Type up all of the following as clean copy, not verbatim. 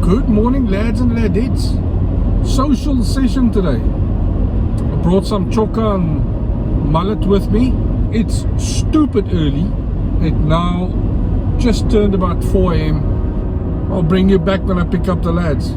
Good morning, lads and ladettes. Social session today. I brought some chocker and mullet with me. It's stupid early. It now just turned about 4 AM. I'll bring you back when I pick up the lads.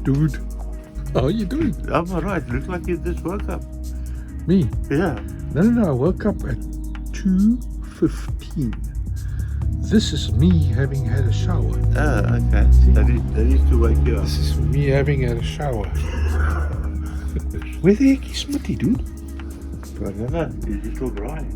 Dude, how are you doing? I'm alright. Looks like you just woke up. Me? Yeah. No, I woke up at 2:15. This is me having had a shower. Ah, okay. That is to wake you up. This is me having had a shower. Where the heck is Smitty, dude? I don't know. Is he still drying?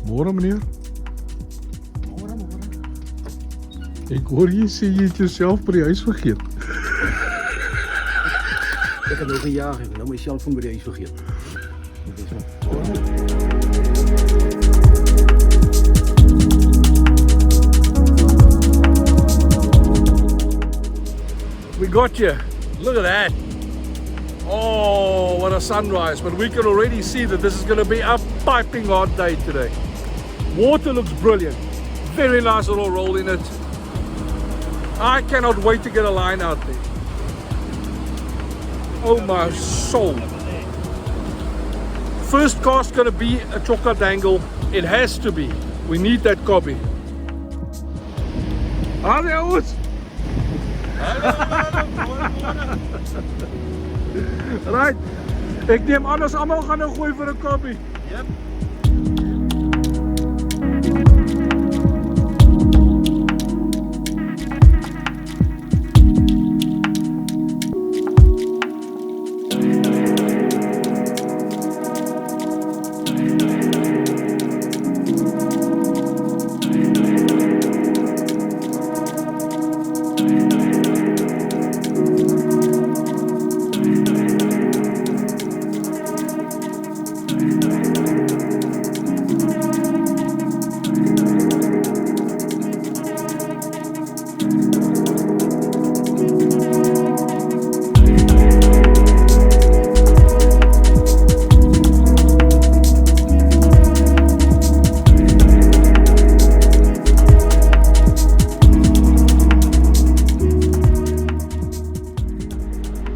Môre meneer. Ek hoor jy sê jy het jouself by die huis vergeet. Ek het nou gejaag en nou my selfoon by die huis vergeet. We got you. Look at that. Oh, what a sunrise. But we can already see that this is going to be a piping hot day today. Water looks brilliant. Very nice little roll in it. I cannot wait to get a line out there. Oh my soul. First cast going to be a chocker dangle. It has to be. We need that copy. Adios. Right. Ek neem aan ons almal gaan nou gooi vir 'n koppie. Yep.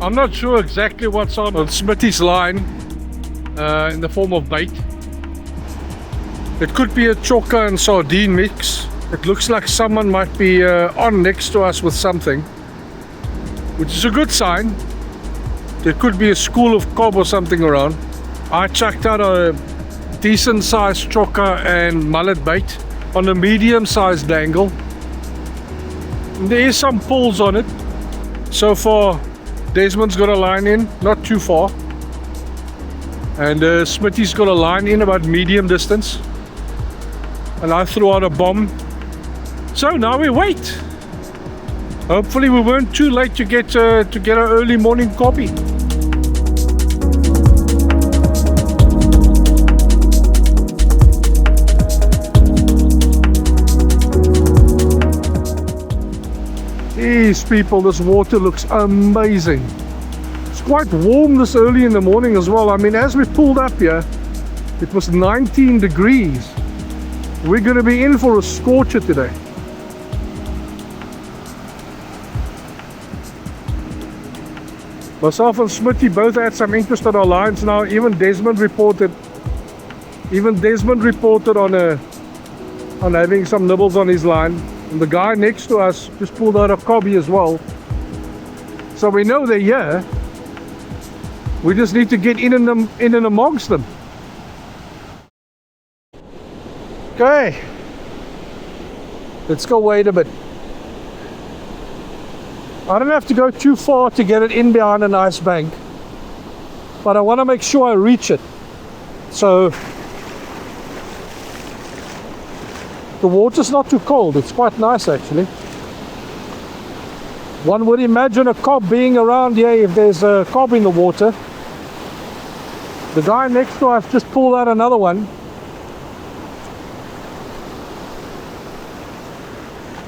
I'm not sure exactly what's on Smitty's line in the form of bait. It could be a chocker and sardine mix. It looks like someone might be on next to us with something, which is a good sign. There could be a school of cob or something around. I chucked out a decent sized chocker and mullet bait on a medium sized dangle. There is some pulls on it. So far Desmond's got a line in, not too far, and Smitty's got a line in about medium distance, and I threw out a bomb. So now we wait. Hopefully we weren't too late to get an early morning copy. These people, this water looks amazing. It's quite warm this early in the morning as well. I mean, as we pulled up here, it was 19 degrees. We're going to be in for a scorcher today. Myself and Smitty both had some interest on our lines now. Even Desmond reported on having some nibbles on his line. And the guy next to us just pulled out a cobby as well. So we know they're here. We just need to get in and amongst them. Okay. Let's go wait a bit. I don't have to go too far to get it in behind an ice bank, but I want to make sure I reach it. So the water's not too cold. It's quite nice actually. One would imagine a cob being around here if there's a cob in the water. The guy next to us just pulled out another one.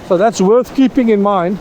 So that's worth keeping in mind.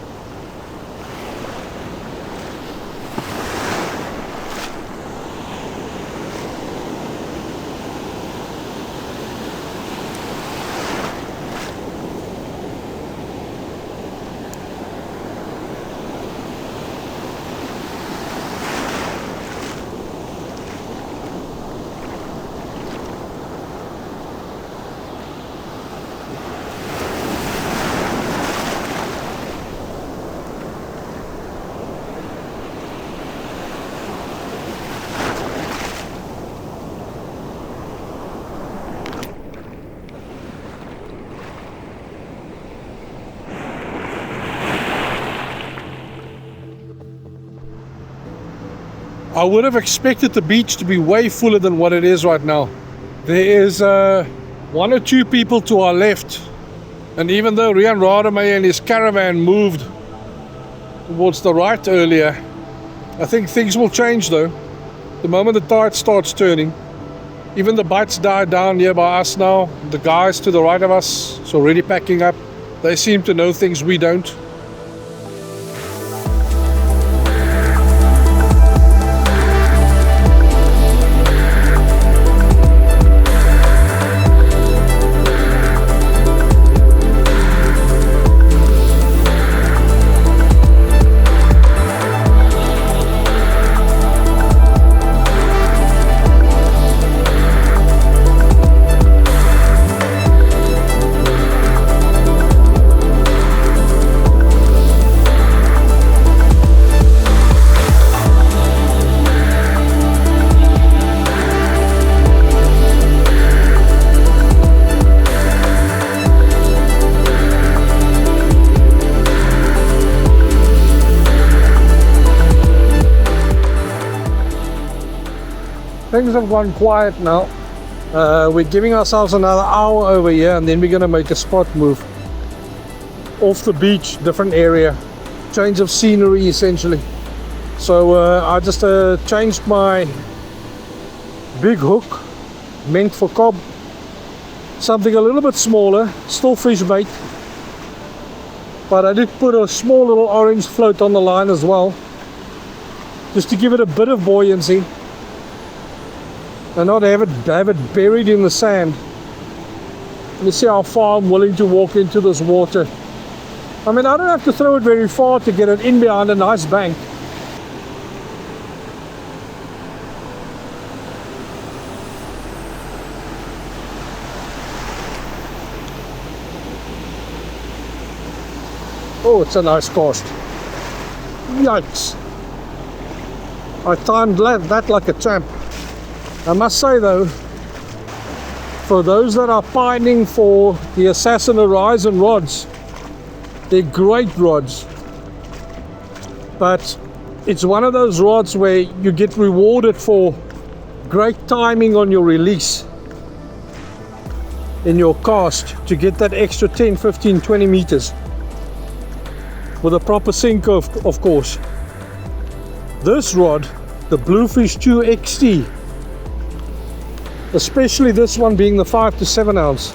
I would have expected the beach to be way fuller than what it is right now. There is one or two people to our left, and even though Rian Rademacher and his caravan moved towards the right earlier, I think things will change though. The moment the tide starts turning, even the bites died down here by us now. The guys to the right of us is already packing up. They seem to know things we don't. Things have gone quiet now. We're giving ourselves another hour over here, and then we're gonna make a spot move off the beach, different area, change of scenery essentially. So I just changed my big hook, meant for cob, something a little bit smaller, still fish bait, but I did put a small little orange float on the line as well, just to give it a bit of buoyancy and not have it buried in the sand. Let's see how far I'm willing to walk into this water. I mean, I don't have to throw it very far to get it in behind a nice bank. Oh, it's a nice cast. Yikes. I timed that like a champ. I must say though, for those that are pining for the Assassin Horizon rods, they're great rods, but it's one of those rods where you get rewarded for great timing on your release in your cast to get that extra 10, 15, 20 meters with a proper sink of course. This rod, the Bluefish 2 XT, especially this one being the 5 to 7 ounce,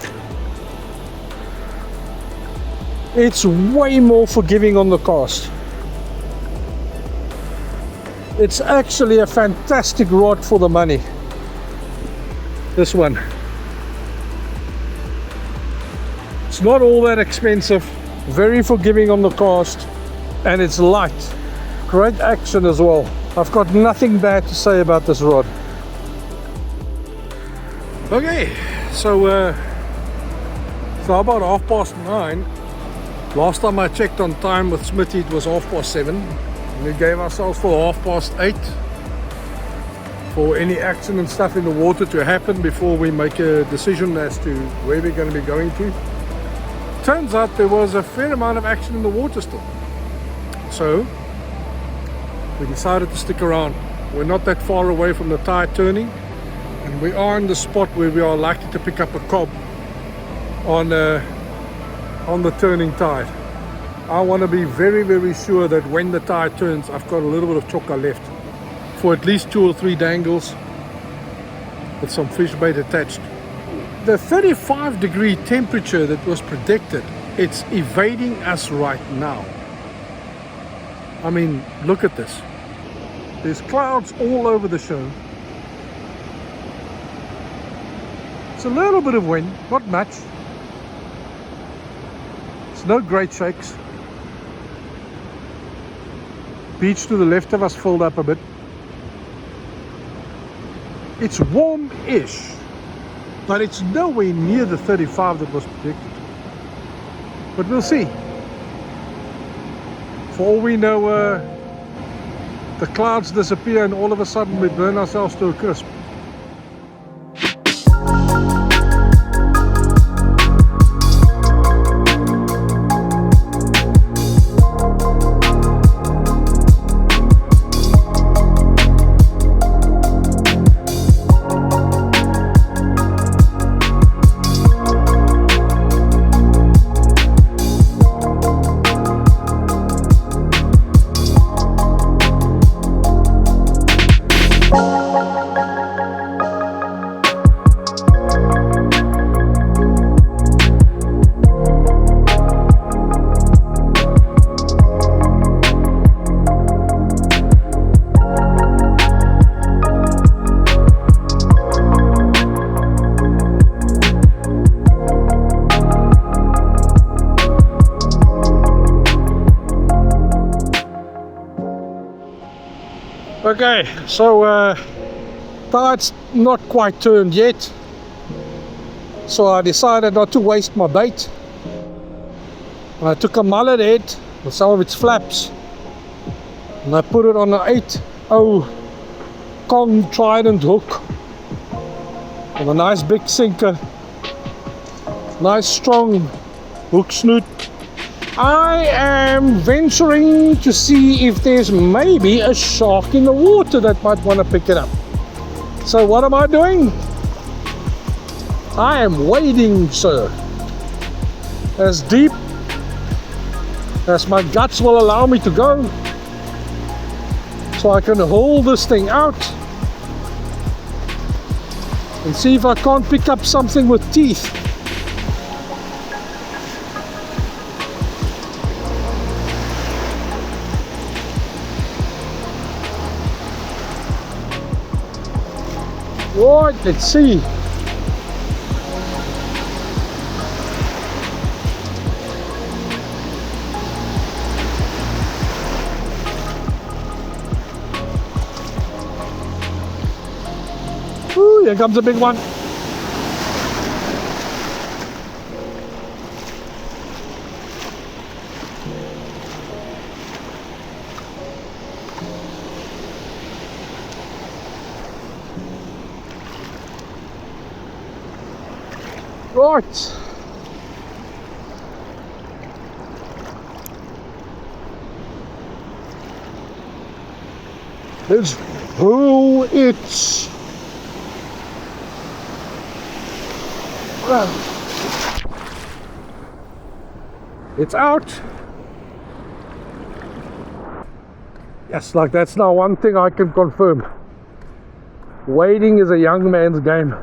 it's way more forgiving on the cast. It's actually a fantastic rod for the money, this one. It's not all that expensive, very forgiving on the cast, and it's light. Great action as well. I've got nothing bad to say about this rod. Okay, so about 9:30, Last time I checked on time with Smitty, it was 7:30. And we gave ourselves for 8:30 for any accident stuff in the water to happen before we make a decision as to where we're going to be going to. Turns out there was a fair amount of action in the water still. So we decided to stick around. We're not that far away from the tide turning, and we are in the spot where we are likely to pick up a cob on the turning tide. I want to be very, very sure that when the tide turns, I've got a little bit of choka left for at least 2 or 3 dangles with some fish bait attached. The 35-degree temperature that was predicted, it's evading us right now. I mean, look at this. There's clouds all over the show. It's a little bit of wind, not much. It's no great shakes. Beach to the left of us filled up a bit. It's warm-ish, but it's nowhere near the 35 that was predicted. But we'll see. For all we know, the clouds disappear and all of a sudden we burn ourselves to a crisp. Okay, so tide's not quite turned yet, so I decided not to waste my bait. I took a mullet head with some of its flaps and I put it on an 8/0 Kong Trident hook with a nice big sinker, nice strong hook snoot. I am venturing to see if there's maybe a shark in the water that might want to pick it up. So what am I doing? I am wading, sir, as deep as my guts will allow me to go, so I can hold this thing out and see if I can't pick up something with teeth. Right, let's see. Ooh, here comes a big one. Right. Let's pull it. It's out. Yes, like that's now one thing I can confirm. Wading is a young man's game.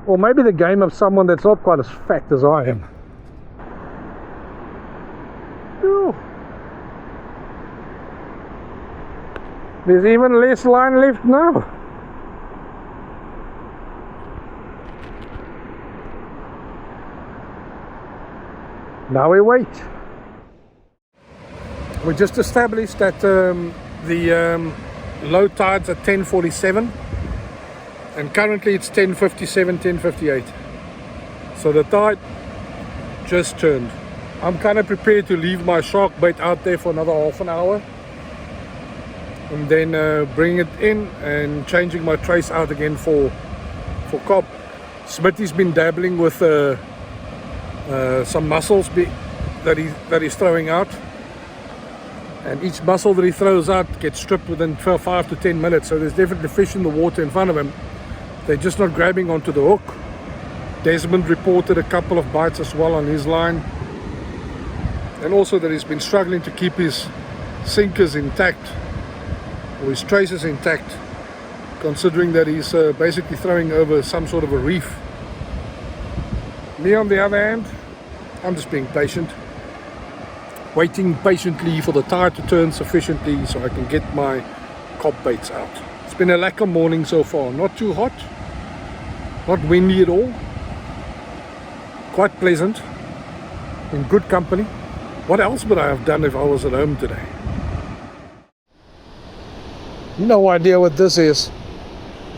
Or maybe the game of someone that's not quite as fat as I am. Ooh. There's even less line left now. Now we wait. We just established that the low tide's at 10:47. And currently it's 10:57, 10:58. So the tide just turned. I'm kind of prepared to leave my shark bait out there for another half an hour and then bring it in and changing my trace out again for cob. Smitty's been dabbling with some mussels that he's throwing out, and each mussel that he throws out gets stripped within 5 to 10 minutes, so there's definitely fish in the water in front of him. They're just not grabbing onto the hook. Desmond reported a couple of bites as well on his line, and also that he's been struggling to keep his sinkers intact, or his traces intact, considering that he's basically throwing over some sort of a reef. Me on the other hand, I'm just being patient, waiting patiently for the tide to turn sufficiently so I can get my cob baits out. It's been a lekker morning so far, not too hot, not windy at all, quite pleasant, in good company. What else would I have done if I was at home today? No idea what this is.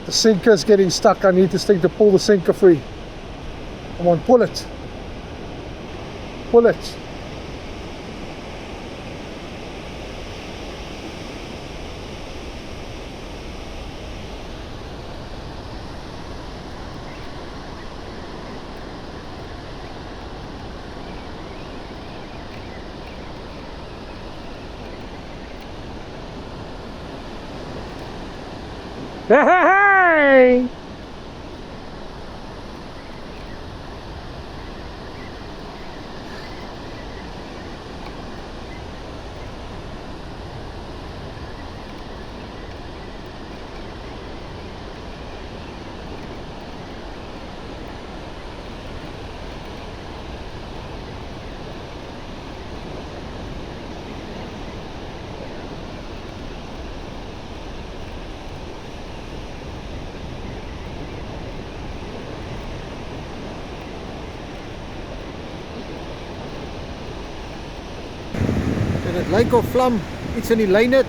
The sinker's getting stuck. I need this thing to pull the sinker free. Come on, pull it. Pull it. Hey! En het lyk of vlam iets in die lyn het.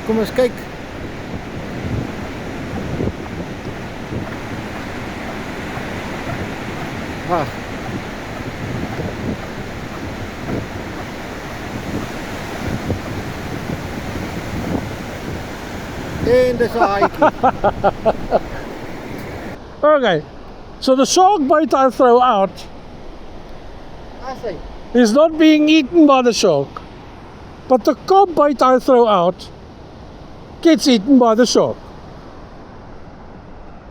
Kom ons kyk. Ah. En dis 'n haaietjie. Okay, so the shark bait I throw out Asai. is not being eaten by the shark, but the cob bait I throw out gets eaten by the shark.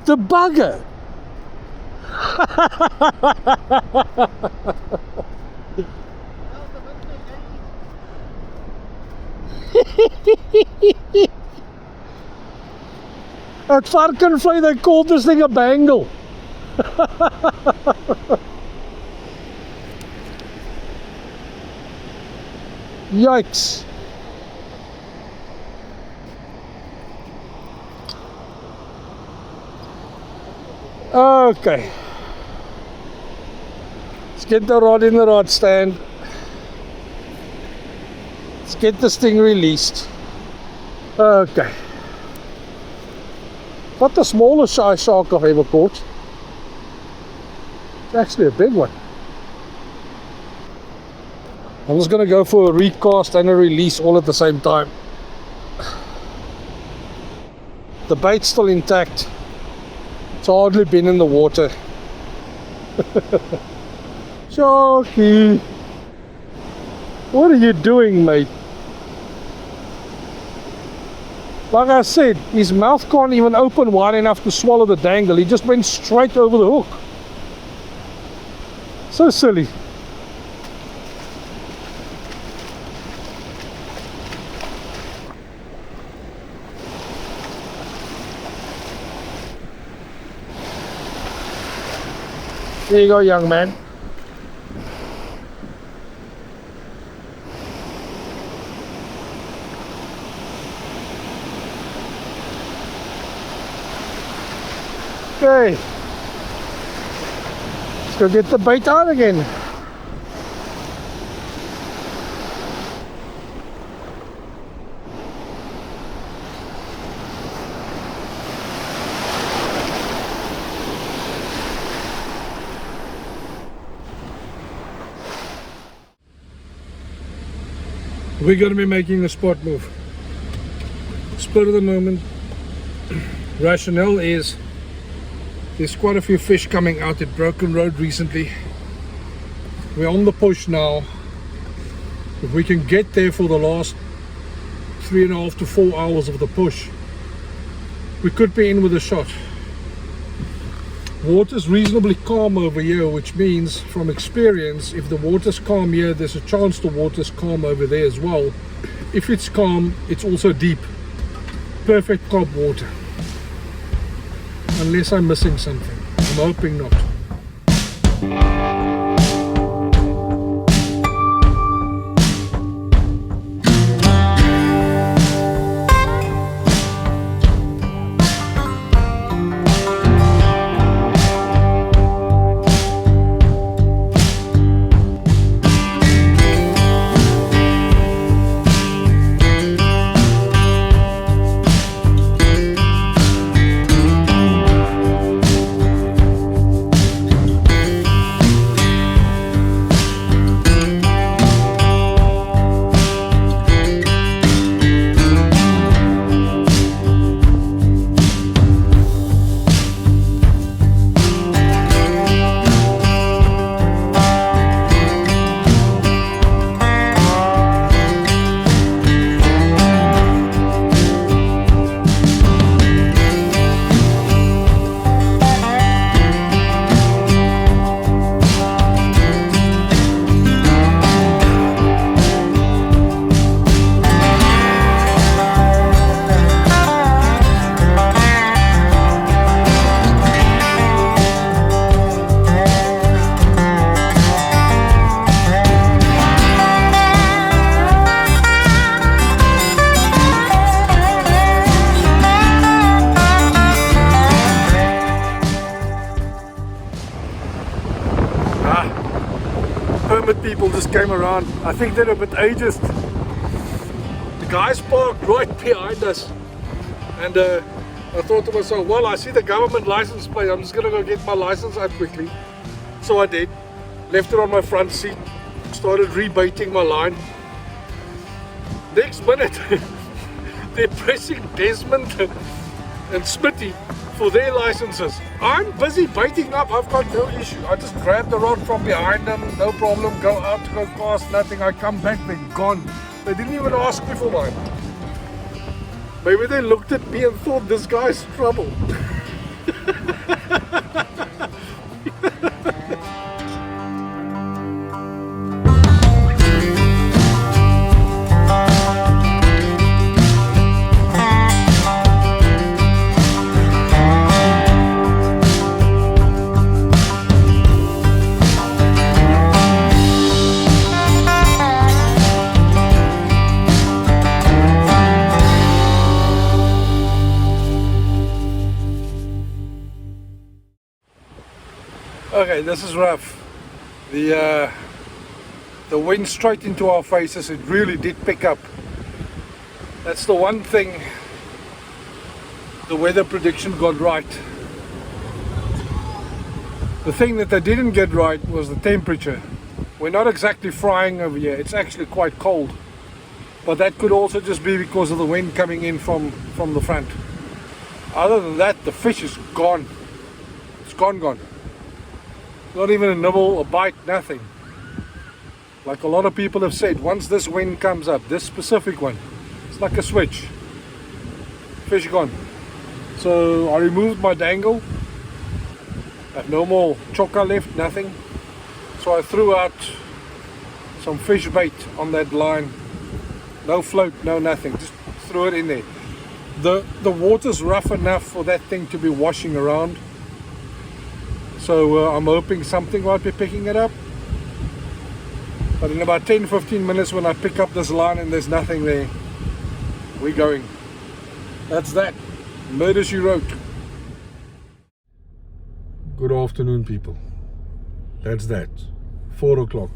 The bugger. At Varkenvlei they called this thing a bangle. Yikes. Okay. Let's get the rod in the rod stand. Let's get this thing released. Okay. Not the smallest shark I've ever caught. It's actually a big one. I'm just going to go for a recast and a release all at the same time. The bait's still intact. It's hardly been in the water. Sharky! What are you doing, mate? Like I said, his mouth can't even open wide enough to swallow the dangle. He just went straight over the hook. So silly. There you go, young man. Okay. Let's go get the bait out again. We're going to be making a spot move. Spur of the moment. Rationale is there's quite a few fish coming out at Broken Road recently. We're on the push now. If we can get there for the last 3.5 to 4 hours of the push, we could be in with a shot. Water's reasonably calm over here, which means from experience, if the water's calm here, there's a chance the water's calm over there as well. If it's calm, it's also deep. Perfect carp water. Unless I'm missing something. I'm hoping not. Permit people just came around. I think they're a bit ageist. The guys parked right behind us, and I thought to myself, well, I see the government license plate, I'm just gonna go get my license out quickly. So I did, left it on my front seat, started rebaiting my line. Next minute they're pressing Desmond and Smitty for their licenses. I'm busy baiting up, I've got no issue. I just grab the rod from behind them, no problem, go out, go cast, nothing. I come back, they're gone. They didn't even ask me for mine. Maybe they looked at me and thought, this guy's trouble. Okay, this is rough. The wind straight into our faces, it really did pick up. That's the one thing the weather prediction got right. The thing that they didn't get right was the temperature. We're not exactly frying over here, it's actually quite cold. But that could also just be because of the wind coming in from the front. Other than that, the fish is gone. It's gone. Not even a nibble, a bite, nothing. Like a lot of people have said, once this wind comes up, this specific one, it's like a switch. Fish gone. So I removed my dangle. I have no more choker left, nothing. So I threw out some fish bait on that line. No float, no nothing. Just threw it in there. The water's rough enough for that thing to be washing around. So I'm hoping something might be picking it up. But in about 10-15 minutes when I pick up this line and there's nothing there, we're going. That's that. Murder she wrote. Good afternoon, people. That's that. 4 o'clock.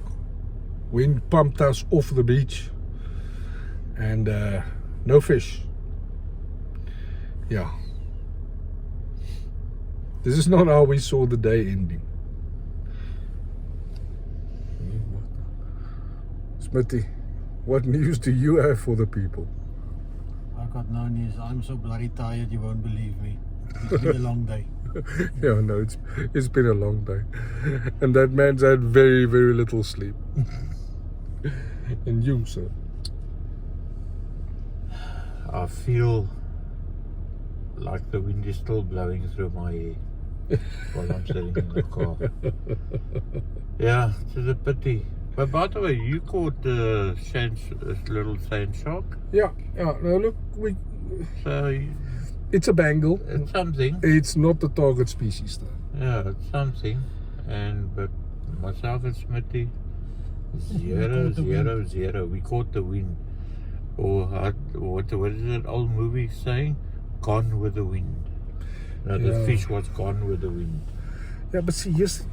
Wind pumped us off the beach. And no fish. Yeah. This is not how we saw the day ending. Smitty, What news do you have for the people? I've got no news. I'm so bloody tired you won't believe me. It's been a long day. Yeah, no, it's been a long day. And that man's had very, very little sleep. And you, sir? I feel like the wind is still blowing through my hair while I'm sitting in the car. Yeah, it's a pity. But by the way, you caught the little sand shark. Yeah. No, look, So it's a bangle. it's something. It's not the target species, though. Yeah, it's something. But myself and Smitty, 0, 0, 0. We caught the wind. Or what is that old movie saying? Gone with the wind. No, the Yeah. fish was gone with the wind. Yeah, but see, here's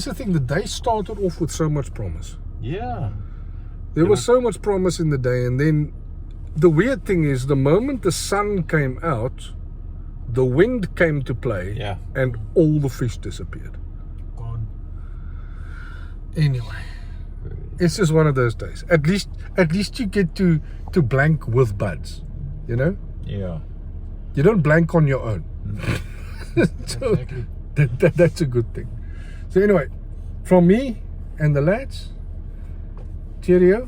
the thing. The day started off with so much promise. Yeah. There was so much promise in the day, and then the weird thing is the moment the sun came out, the wind came to play, Yeah. and all the fish disappeared. Gone. Anyway, it's just one of those days. At least you get to blank with buds, you know? Yeah. You don't blank on your own. So Exactly. that's a good thing. So anyway, from me and the lads, cheerio,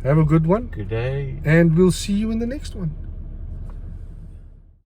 have a good one, Good day. and we'll see you in the next one.